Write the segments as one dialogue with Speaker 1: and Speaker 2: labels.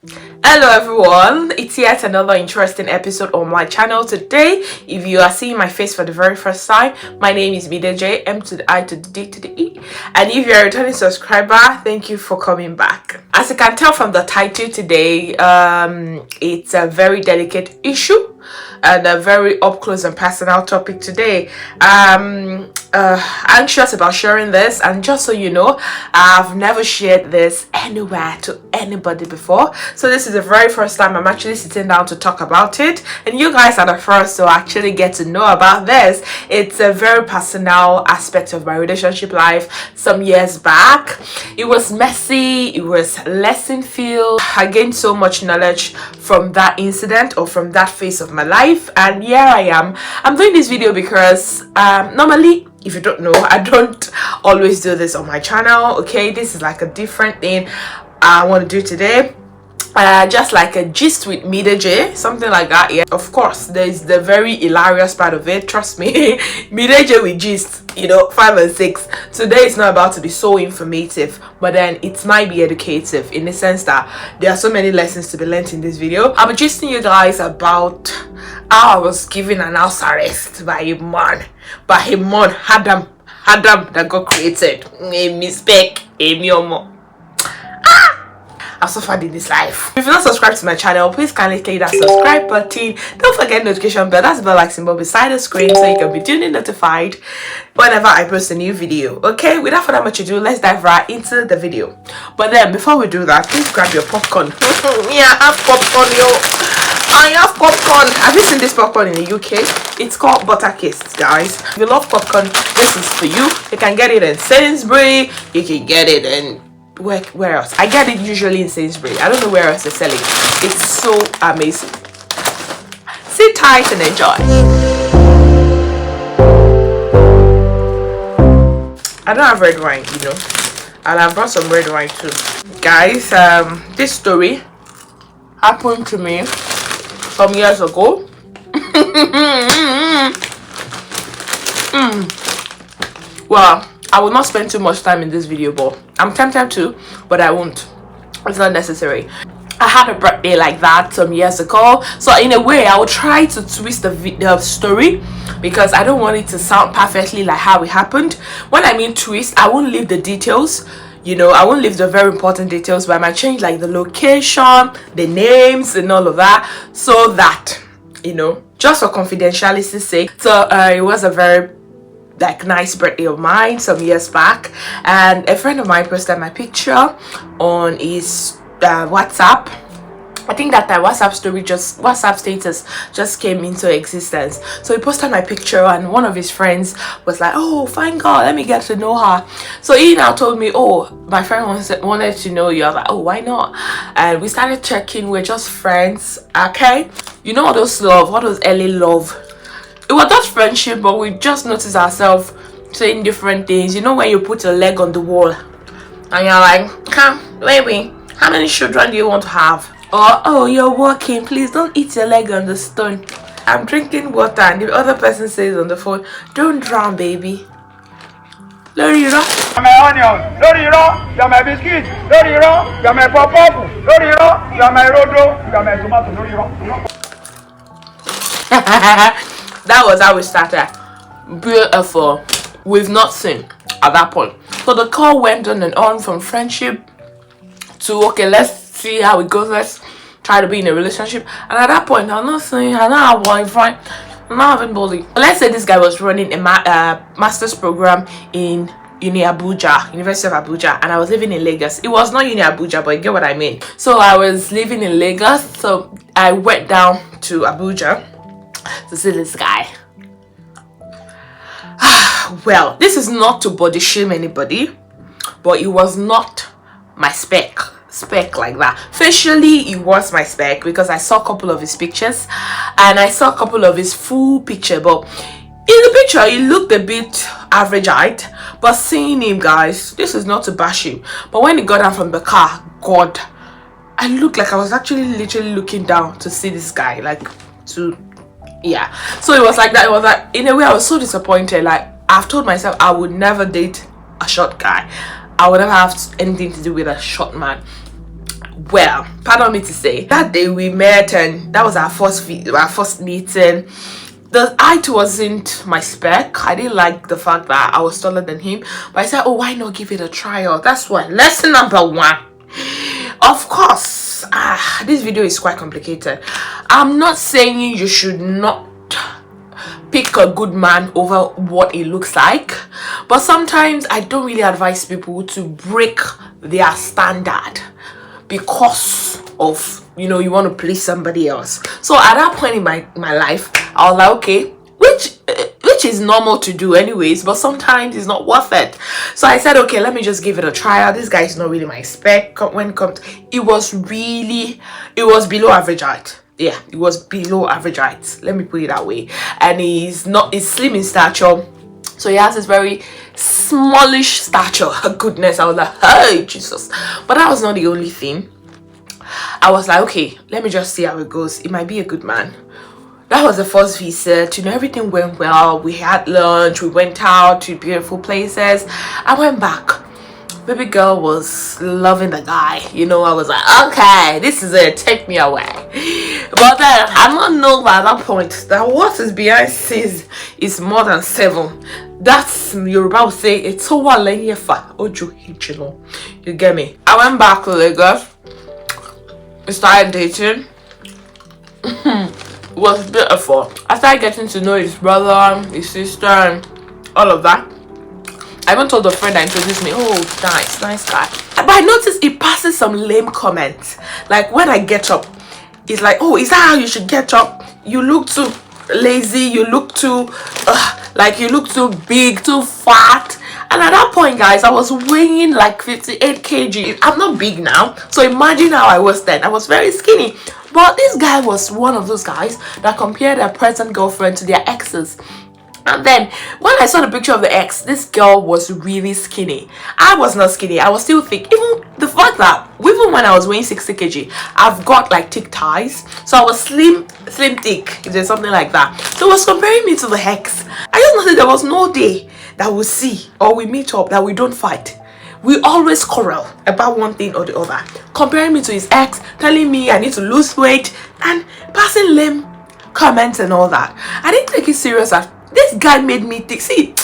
Speaker 1: Hello everyone, it's yet another interesting episode on my channel. Today, if you are seeing my face for the very first time, my name is J, M to the I to the D to the E, and if you're a returning subscriber, thank you for coming back. As you can tell from the title today, it's a very delicate issue and a very up close and personal topic today. Anxious about sharing this, and just so you know, I've never shared this anywhere to anybody before, so this is the very first time I'm actually sitting down to talk about it, and you guys are the first to actually get to know about this. It's a very personal aspect of my relationship life. Some years back, it was messy, it was lesson filled. I gained so much knowledge from that incident or from that phase of my life, and here I am. I'm doing this video because normally, if you don't know, I don't always do this on my channel. Okay, this is like a different thing I want to do today. Just like a gist with J, something like that. Yeah, of course, there's the very hilarious part of it, trust me. J with gist, 5 and 6. Today is not about to be so informative, but then it might be educative in the sense that there are so many lessons to be learned in this video. I'm gisting you guys about how I was given an house arrest by a man, Adam that got created. A mistake, a miomo. I've suffered in this life. If you're not subscribed to my channel, please kindly click that subscribe button. Don't forget notification bell, that's the bell like symbol beside the screen, so you can be duly notified whenever I post a new video. Okay, without further much ado, let's dive right into the video. But then before we do that, please grab your popcorn. Yeah, I have popcorn, yo. I have popcorn. Have you seen this popcorn in the UK? It's called butter cakes, guys. If you love popcorn, this is for you. You can get it in Sainsbury, you can get it in where else? I get it usually in Sainsbury. I don't know where else they're selling. It's so amazing. Sit tight and enjoy. I don't have red wine, and I brought some red wine too. Guys, this story happened to me some years ago. Well, I will not spend too much time in this video, but I'm tempted to, but I won't. It's not necessary. I had a birthday like that some years ago, so in a way I will try to twist the story because I don't want it to sound perfectly like how it happened. When I mean twist, I won't leave the details, I won't leave the very important details, but I might change like the location, the names and all of that, so that just for confidentiality's sake. So it was a very nice birthday of mine some years back, and a friend of mine posted my picture on his WhatsApp. I think that WhatsApp status just came into existence, so he posted my picture, and one of his friends was like, "Oh, fine girl, let me get to know her." So he now told me, "Oh, my friend wanted to know you." I was like, "Oh, why not?" And we started checking. We're just friends, okay? All those early love. It was just friendship, but we just noticed ourselves saying different things. When you put your leg on the wall and you're like, "Come, baby, how many children do you want to have?" Or, "Oh, you're walking, please don't eat your leg on the stone. I'm drinking water," and the other person says on the phone, "Don't drown, baby." Lori Ro. You're my onion. Lori Ro. You're my biscuit. Lori Ro. You're my pop-up. Lori Ro. You're my rodo. You're my tomato. Lori Ro. That was how we started. Beautiful. We've not seen at that point. So the call went on and on from friendship to, okay, let's see how it goes. Let's try to be in a relationship. And at that point, I'm not saying I don't have boyfriend. I'm not having bully. Let's say this guy was running a master's program in University of Abuja, and I was living in Lagos. It was not Uni Abuja, but you get what I mean. So I was living in Lagos, so I went down to Abuja to see this guy. Well, this is not to body shame anybody, but it was not my spec like that. Facially, it was my spec because I saw a couple of his pictures and I saw a couple of his full picture, but in the picture he looked a bit average height. But seeing him, guys, this is not to bash him, but when he got down from the car, God, I looked like I was actually literally looking down to see this guy, yeah. So it was like that. It was like, in a way, I was so disappointed. Like, I've told myself I would never date a short guy. I would never have anything to do with a short man. Well, pardon me to say, that day we met and that was our first meeting. The height wasn't my spec. I didn't like the fact that I was taller than him, but I said, oh, why not give it a trial? That's what lesson number one. Of course, this video is quite complicated. I'm not saying you should not pick a good man over what it looks like, but sometimes I don't really advise people to break their standard because of, you know, you want to please somebody else. So at that point in my life, I was like, okay, which is normal to do anyways, but sometimes it's not worth it. So I said, okay, let me just give it a trial. This guy is not really my spec. When it comes, it was below average height. Yeah, it was below average height, let me put it that way. And he's slim in stature, so he has this very smallish stature. Goodness, I was like, hey Jesus. But that was not the only thing. I was like, okay, let me just see how it goes. It might be a good man. That was the first visit. You know, everything went well. We had lunch, we went out to beautiful places. I went back. Baby girl was loving the guy. You know, I was like, okay, this is it, take me away. But then I don't know at that point that what is behind 6 is more than 7. That's Yoruba would say it's so you get me. I went back to Lagos. We started dating. It was beautiful. I started getting to know his brother, his sister, and all of that. I even told a friend that introduced me, oh, nice guy. But I noticed he passes some lame comments. Like when I get up, he's like, oh, is that how you should get up? You look too lazy, you look too, like you look too big, too fat. And at that point, guys, I was weighing like 58 kg. I'm not big now, so imagine how I was then. I was very skinny. But this guy was one of those guys that compared their present girlfriend to their exes. And then when I saw the picture of the ex, this girl was really skinny. I was not skinny, I was still thick. Even the fact that even when I was weighing 60 kg, I've got like thick thighs, so I was slim thick, if there's something like that. So it was comparing me to the ex. I just noticed there was no day that we see or we meet up that we don't fight. We always quarrel about one thing or the other, comparing me to his ex, telling me I need to lose weight, and passing lame comments and all that. I didn't take it serious at this guy made me think, see,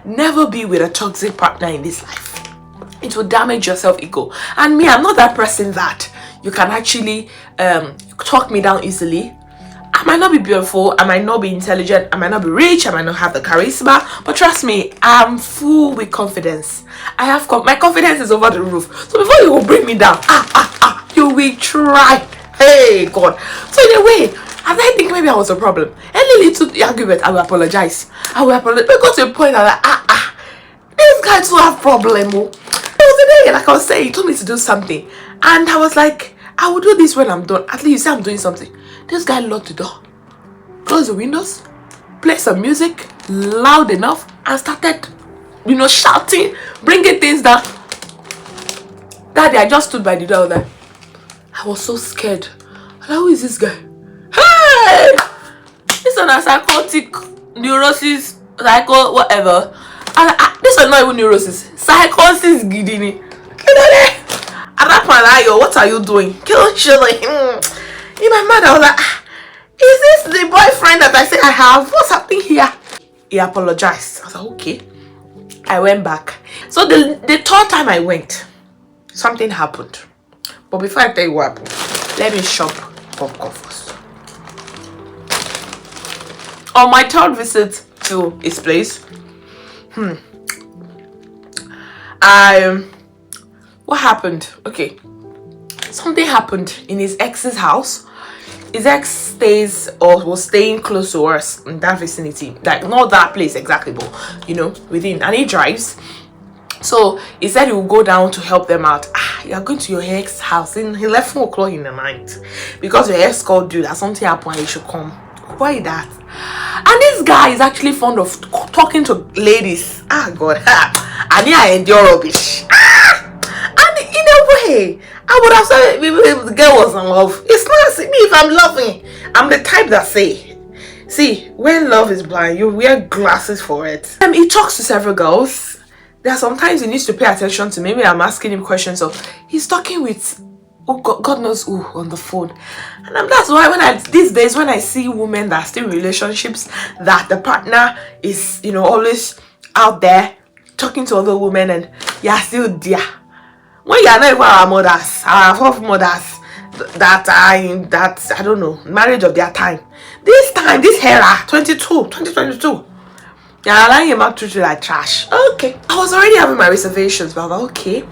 Speaker 1: never be with a toxic partner in this life. It will damage your self-ego. And me, I'm not that person that you can actually talk me down easily. I might not be beautiful, I might not be intelligent, I might not be rich, I might not have the charisma, but trust me, I'm full with confidence. My confidence is over the roof. So before you will bring me down, you will try. Hey God. So in a way, I think maybe I was a problem. Any little argument, I will apologize. I will apologize. But got to a point, I'm like, this guy too have problem. Oh. There was a day, like I was saying, he told me to do something, and I was like, I will do this when I'm done. At least you say I'm doing something. This guy locked the door, closed the windows, played some music loud enough, and started, you know, shouting, bringing things down. That day, I just stood by the door there. I was so scared. Who is this guy? Hey! This one has psychotic neurosis, psycho, whatever. And this one not even neurosis. Psychosis, gidini. At that point, what are you doing? In my mind, I was like, is this the boyfriend that I say I have? What's happening here? He apologized. I was like, okay. I went back. So the third time I went, something happened. But before I tell you what happened, let me shop popcorn first. On my third visit to his place, what happened? Okay, something happened in his ex's house. His ex stays or was staying close to us in that vicinity, like not that place exactly, but you know, within, and he drives. So he said he will go down to help them out. You are going to your ex house, and he left 4 o'clock in the night because your ex called you that something happened and you should come. Why that? And this guy is actually fond of talking to ladies. God, and yeah, I endure rubbish. And in a way, I would have said if the girl was in love. It's not me if I'm loving. I'm the type that say, see, when love is blind, you wear glasses for it. He talks to several girls. There are sometimes he needs to pay attention to. Maybe I'm asking him questions of, he's talking with oh God knows who on the phone. And that's why these days when I see women that are still in relationships, that the partner is, you know, always out there talking to other women and you're still there. When you're not even our mothers, our foremothers that are in that, I don't know, marriage of their time. This era, 2022. You're allowing him out to like trash. Okay. I was already having my reservations, but I was like, okay.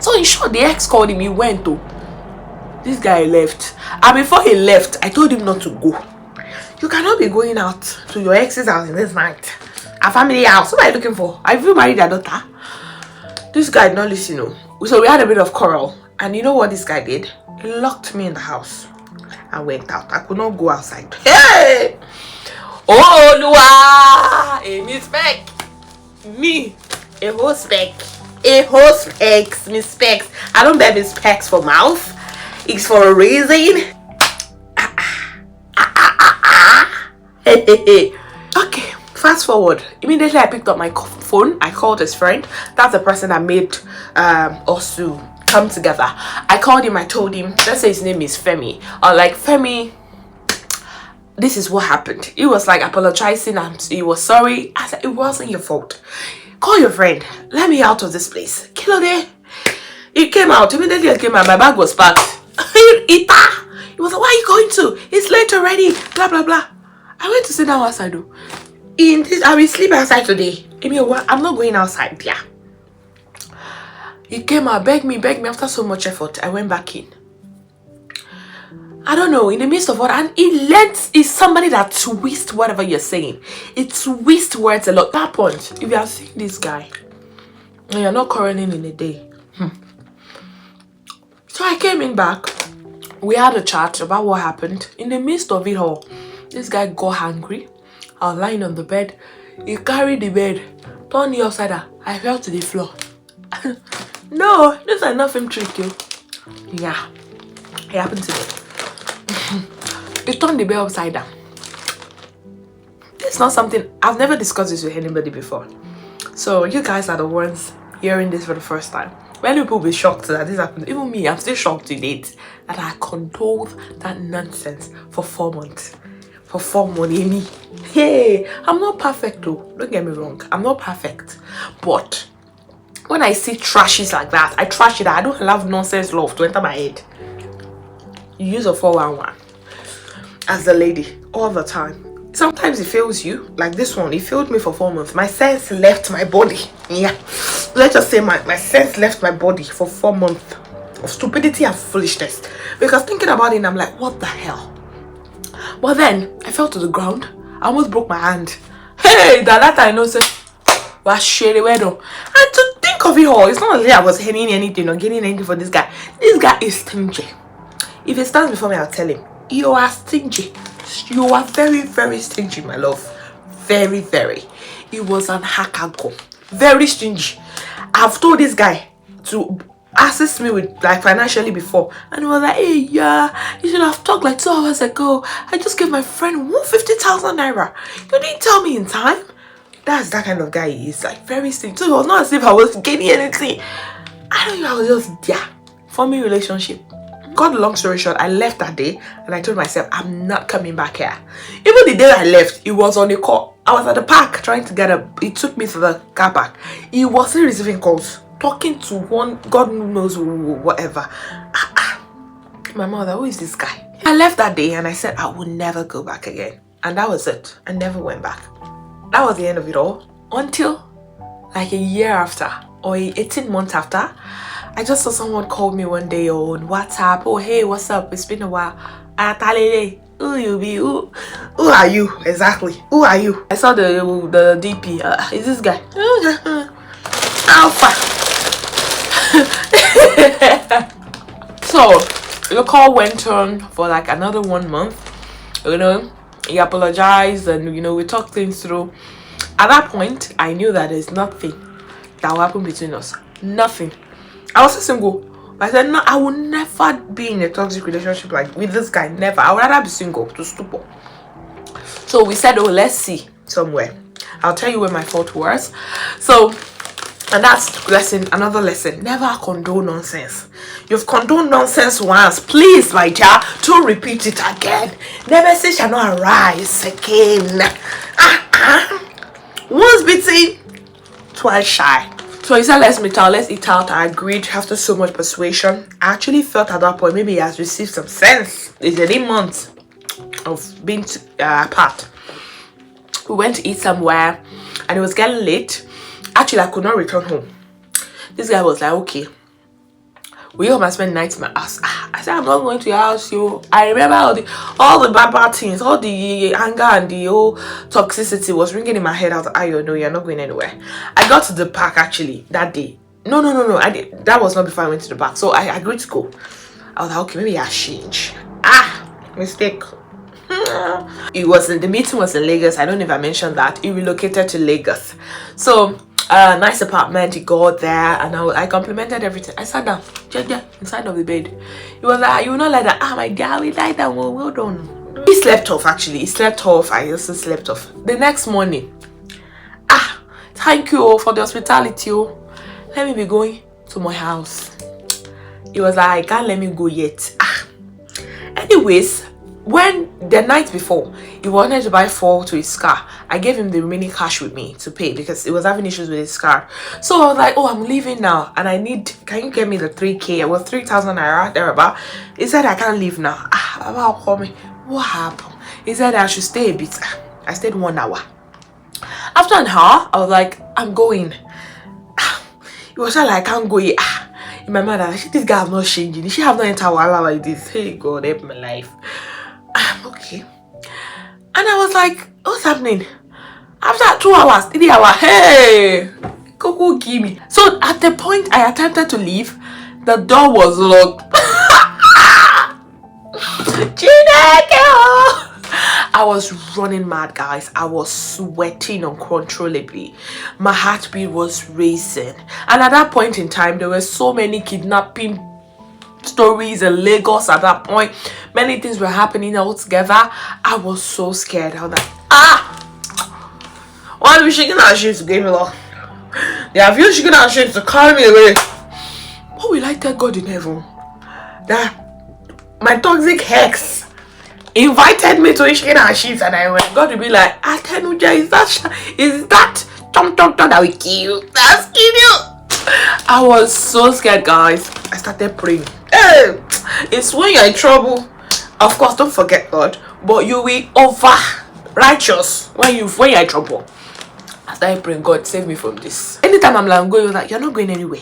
Speaker 1: So in short, the ex called him, he went to. This guy left. And before he left, I told him not to go. You cannot be going out to your ex's house in this night. A family house. What are you looking for? Have you married their daughter? This guy did not listen. So we had a bit of quarrel. And you know what this guy did? He locked me in the house. I went out. I could not go outside. Hey! Oh, Lua! A mistake. Me. A whole speck. A whole specs. Me specs. I don't bear me specs for mouth. It's for a reason. Okay, fast forward. Immediately I picked up my phone. I called his friend. That's the person that made us to come together. I called him. I told him, let's say his name is Femi. Or like, Femi, this is what happened. He was like apologizing and he was sorry. I said, it wasn't your fault. Call your friend. Let me out of this place. Kilo day. He came out. Immediately I came out. My bag was packed. He was like, where are you going to? It's late already. Blah blah blah. I went to sit down outside. I will sleep outside today. I'm not going outside. Yeah. He came out, begged me after so much effort. I went back in. I don't know, in the midst of what, and it's somebody that twists whatever you're saying. It twists words a lot. That point, if you are seeing this guy and you're not quarreling in a day. So I came in back. We had a chat about what happened. In the midst of it all, this guy got angry. I was lying on the bed. He carried the bed, turned me upside down. I fell to the floor. No, this is nothing tricky. Yeah, it happened to me. He turned the bed upside down. It's not something I've never discussed this with anybody before. So you guys are the ones hearing this for the first time. Many people will be shocked that this happened. Even me, I'm still shocked to date that I condoled that nonsense for 4 months. For 4 months, hey, I'm not perfect though. Don't get me wrong, I'm not perfect. But when I see trashes like that, I trash it. I don't allow nonsense love to enter my head. You use a 411 as the lady all the time. Sometimes it fails you, like this one. It failed me for 4 months. My sense left my body. Yeah, let's just say my sense left my body for 4 months of stupidity and foolishness. Because thinking about it, I'm like, what the hell? But then I fell to the ground. I almost broke my hand. Hey, that I know, say, was shady weather. And to think of it all, it's not like I was hitting anything or getting anything for this guy. This guy is stingy. If he stands before me, I'll tell him, you are stingy. You are very, very stingy, my love. Very, very. He was an hacker. Very stingy. I've told this guy to assist me with like financially before, and he was like, hey, yeah, you should have talked like 2 hours ago. I just gave my friend 150,000 naira. You didn't tell me in time. That's that kind of guy he is, like very stingy. So it was not as if I was getting anything. I don't know, I was just there. Forming relationship. Cut the long story short, I left that day and I told myself I'm not coming back here. Even the day I left, it was on the call. I was at the park trying to get it took me to the car park. He wasn't receiving calls, talking to one God knows who, whatever. My mother, who is this guy? I left that day and I said I would never go back again, and that was it. I never went back. That was the end of it all, until like a year after or 18 months after. I just saw someone called me one day on WhatsApp. Oh, hey, what's up? It's been a while. Who you be? Who are you? Exactly. Who are you? I saw the DP. Is this guy? Alpha. So the call went on for like another 1 month. You know, he apologized and we talked things through. At that point, I knew that there's nothing that will happen between us. Nothing. I was single. But I said, no, I will never be in a toxic relationship like with this guy. Never. I would rather be single to stupor. So we said, oh, let's see somewhere. I'll tell you where my fault was. So And that's another lesson. Never condone nonsense. You've condoned nonsense once. Please, my dear, don't repeat it again. Never say shall not arise again. Once beaten, twice shy. So he said, let's meet out, let's eat out. I agreed after so much persuasion. I actually felt at that point maybe he has received some sense. It's 8 months of being apart. We went to eat somewhere and it was getting late. Actually, I could not return home. This guy was like, okay, will you come and spend the night in my house? I said, I'm not going to your house, yo. I remember all the bad things, all the anger and the whole toxicity was ringing in my head. I was like, no, you're not going anywhere. I got to the park actually that day. No. I did. That was not before I went to the park. So I agreed to go. I was like, okay, maybe I'll change. Mistake. The meeting was in Lagos. I don't know if I mentioned that. He relocated to Lagos. So nice apartment. He got there and I complimented everything. I sat down inside of the bed. He was like, you will not like that. My dear, we like that one. Well done. He slept off actually. He slept off. I also slept off. The next morning, thank you for the hospitality. Let me be going to my house. He was like, I can't let me go yet. Anyways, when the night before he wanted to buy fuel to his car, I gave him the remaining cash with me to pay because he was having issues with his car. So I was like, I'm leaving now and can you get me the 3k? It was 3,000 naira thereabout. He said, I can't leave now. About call me. What happened? He said I should stay a bit. I stayed 1 hour. After an hour, I was like, I'm going. He was like, I can't go yet. In my mind, this guy have not changed. She have not entered Wala like this. Hey God, help my life. Okay. And I was like, what's happening? After 2 hours, 3 hours, hey, Coco give me. So at the point I attempted to leave, the door was locked. I was running mad, guys. I was sweating uncontrollably. My heartbeat was racing. And at that point in time, there were so many kidnapping stories in Lagos at that point. Many things were happening all together. I was so scared. I was like, why are we shaking our shit to give me love? They have you shaking our shit to carry me away. What will I tell God in heaven? That my toxic ex invited me to shaking our shit and I went. God will be like, Atenuja, is that Tom that will kill you? That's kill you. I was so scared, guys. I started praying. Hey, it's when you're in trouble. Of course, don't forget God, but you will over righteous when you're in trouble. I started praying, God, save me from this. Anytime I'm like, you're like, you're not going anywhere.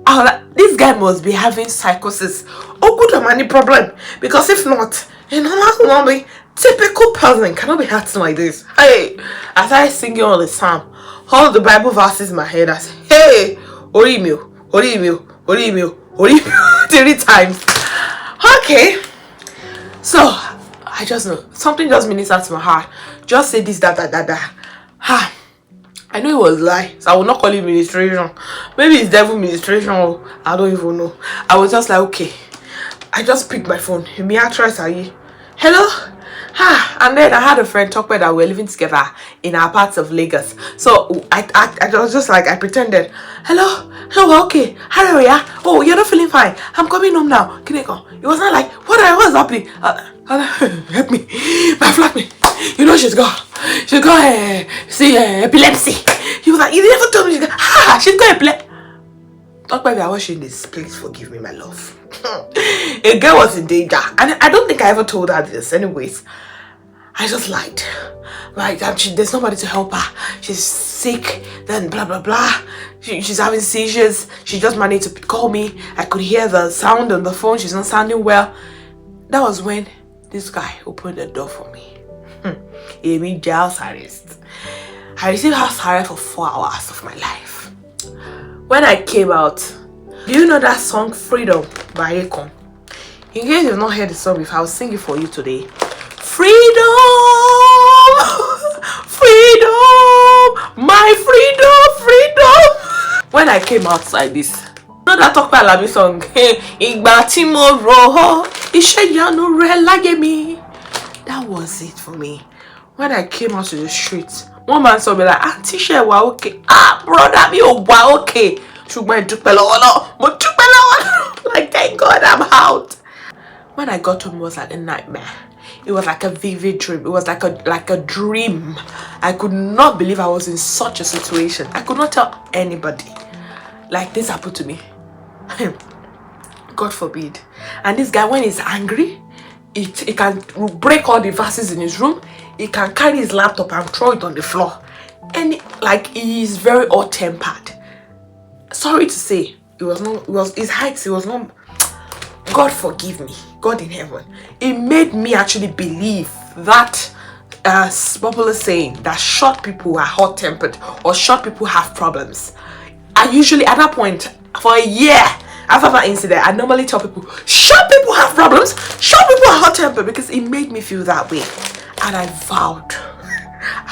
Speaker 1: I was like, this guy must be having psychosis or good or any problem, because if not, normally typical person cannot be acting like this. Hey, as I singing all the psalm, all the Bible verses in my head, I say, hey, Orimio, 3 times. Okay, so I just know something just ministers to my heart. Just say this, that. I know it was lie, so I will not call it ministration. Maybe it's devil ministration, or I don't even know. I was just like, okay. I just picked my phone. Me actress, are you? Hello? And then I had a friend talk about that we were living together in our parts of Lagos. So I was just like, I pretended. Hello, okay. How are you? Oh, you're not feeling fine. I'm coming home now. Can I go? It was not like, what's happening? Help me. My flatmate. You know she's got epilepsy. He was like, you never told me she's got epilepsy. Talk about me watching this. Please forgive me, my love. A girl was in danger, and I don't think I ever told her this. Anyways, I just lied. Like there's nobody to help her. She's sick. Then blah blah blah. She's having seizures. She just managed to call me. I could hear the sound on the phone. She's not sounding well. That was when this guy opened the door for me. He made jail's arrest. I received house arrest for 4 hours of my life. When I came out, do you know that song Freedom by Akon? In case you've not heard the song before, I'll sing it for you today. Freedom, freedom, my freedom. When I came outside this, you know that talk about Labi song? Igba tí mo rò, iṣẹ́ ìyanu rẹ̀ láyé mi. That was it for me. When I came out to the streets, One man saw me like, Auntie Share, wow, okay. Ah, brother, me, oh, wow, okay. Like, thank God I'm out. When I got home, it was like a nightmare. It was like a vivid dream. It was like a dream. I could not believe I was in such a situation. I could not tell anybody. Like, this happened to me. God forbid. And this guy, when he's angry, he can break all the vases in his room. He can carry his laptop and throw it on the floor. And like, he is very hot-tempered. Sorry to say, it was his heights. It was not. God forgive me, God in heaven. It made me actually believe that popular saying that short people are hot-tempered or short people have problems. I usually, at that point, for a year after that incident, I normally tell people, short people have problems, short people are hot-tempered, because it made me feel that way. And I vowed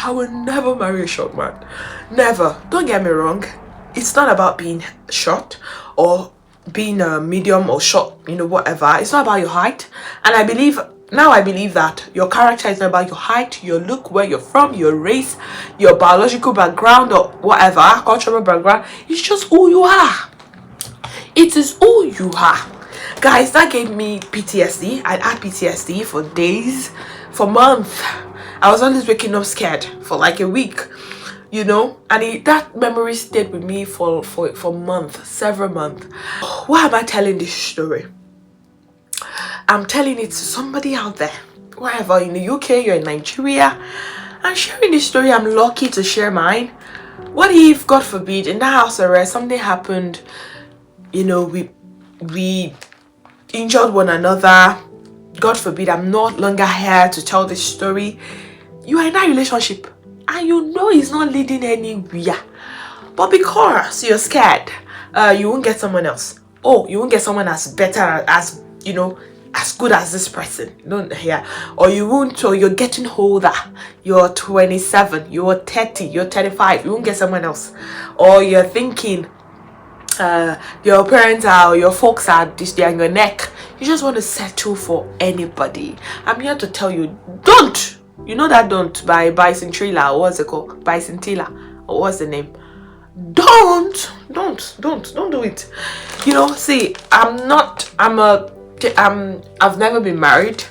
Speaker 1: I will never marry a short man. Never. Don't get me wrong. It's not about being short or being a medium or short, you know, whatever. It's not about your height. And I believe that your character is not about your height, your look, where you're from, your race, your biological background, or whatever, cultural background. It's just who you are. It is who you are. Guys, that gave me PTSD. I had PTSD for days, for months. I was always waking up scared for like a week, you know, and that memory stayed with me for months, several months. Why am I telling this story? I'm telling it to somebody out there, wherever, in the UK, you're in Nigeria. I'm sharing this story. I'm lucky to share mine. What if, God forbid, in that house arrest, something happened, you know, we injured one another. God forbid, I'm no longer here to tell this story. You are in that relationship and you know it's not leading anywhere, but because you're scared, you won't get someone else. Oh, you won't get someone as better, as, you know, as good as this person. Don't hear. Or you won't, or you're getting older. You're 27, you're 30, you're 35. You won't get someone else. Or you're thinking, your parents are, or your folks are this, they're on your neck. You just want to settle for anybody. I'm here to tell you, don't. You know that Don't by Cintrilla, or what's it called? By Scintilla, or what's the name? Don't do it. You know, see, I've never been married,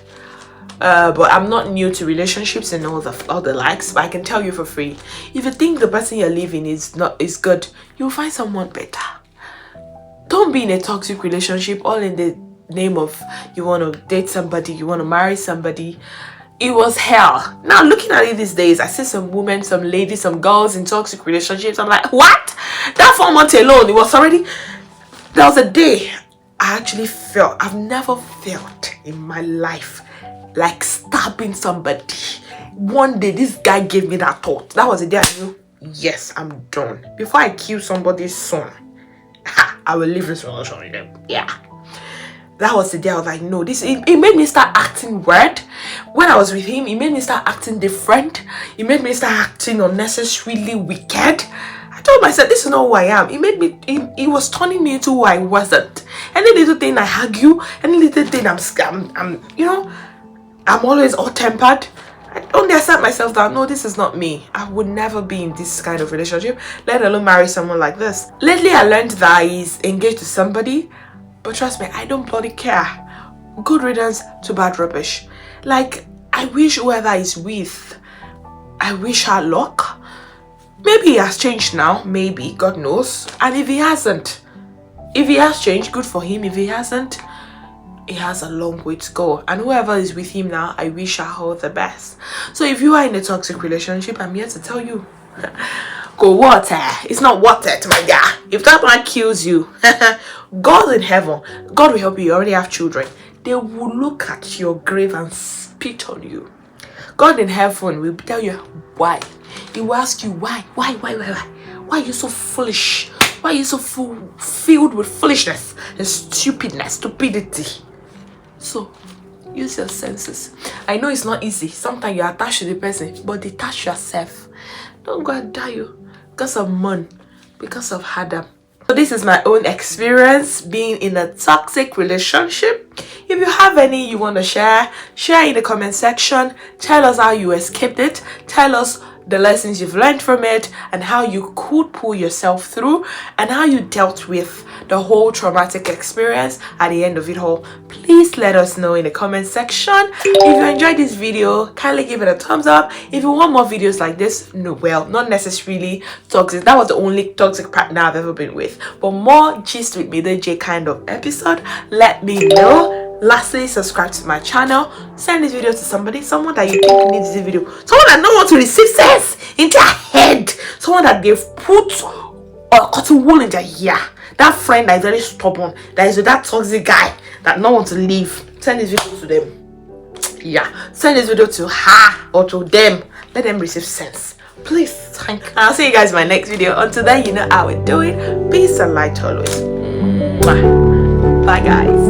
Speaker 1: but I'm not new to relationships and all the likes. But I can tell you for free, if you think the person you're living is good, you'll find someone better. Don't be in a toxic relationship all in the name of you want to date somebody, you want to marry somebody. It was hell. Now looking at it these days, I see some women, some ladies, some girls in toxic relationships. I'm like, what? That 4 months alone, it was already. There was a day I actually felt, I've never felt in my life like stabbing somebody. One day this guy gave me that thought. That was the day I knew, yes, I'm done. Before I kill somebody's son, I will leave this relationship. Yeah. That was the day I was like, no, it made me start acting weird. When I was with him, it made me start acting different. It made me start acting unnecessarily wicked. I told myself, this is not who I am. It was turning me into who I wasn't. Any little thing I argue, any little thing I'm you know, I'm always hot-tempered. I only accept myself that, no, this is not me. I would never be in this kind of relationship, let alone marry someone like this. Lately, I learned that he's engaged to somebody. But trust me, I don't bloody care. Good riddance to bad rubbish. Like, I wish whoever is with, I wish her luck. Maybe he has changed now. Maybe. God knows. And if he hasn't, if he has changed, good for him. If he hasn't, he has a long way to go. And whoever is with him now, I wish her all the best. So if you are in a toxic relationship, I'm here to tell you, go water. It's not water to my guy. If that man kills you, God in heaven, God will help you. You already have children. They will look at your grave and spit on you. God in heaven will tell you why. He will ask you why. Why are you so foolish? Why are you so filled with foolishness and stupidity? So use your senses. I know it's not easy. Sometimes you're attached to the person, but detach yourself. Don't go and die because of man, because of Adam. So this is my own experience being in a toxic relationship. If you have any you want to share in the comment section. Tell us how you escaped it. Tell us the lessons you've learned from it, and how you could pull yourself through, and how you dealt with the whole traumatic experience at the end of it all. Please let us know in the comment section. If you enjoyed this video, kindly give it a thumbs up. If you want more videos like this, no, well, not necessarily toxic. That was the only toxic partner I've ever been with, but more gist with me, the J kind of episode, let me know. Lastly, subscribe to my channel. Send this video to someone that you think needs this video, someone that don't want to receive sense into their head, someone that they've put a cotton wool in their ear, that friend that is very stubborn, that is with that toxic guy that don't want to leave. Send this video to them. Yeah, send this video to her or to them. Let them receive sense, please. Thank you. I'll see you guys in my next video. Until then, you know how we do it. Peace and light always. Mwah. Bye guys.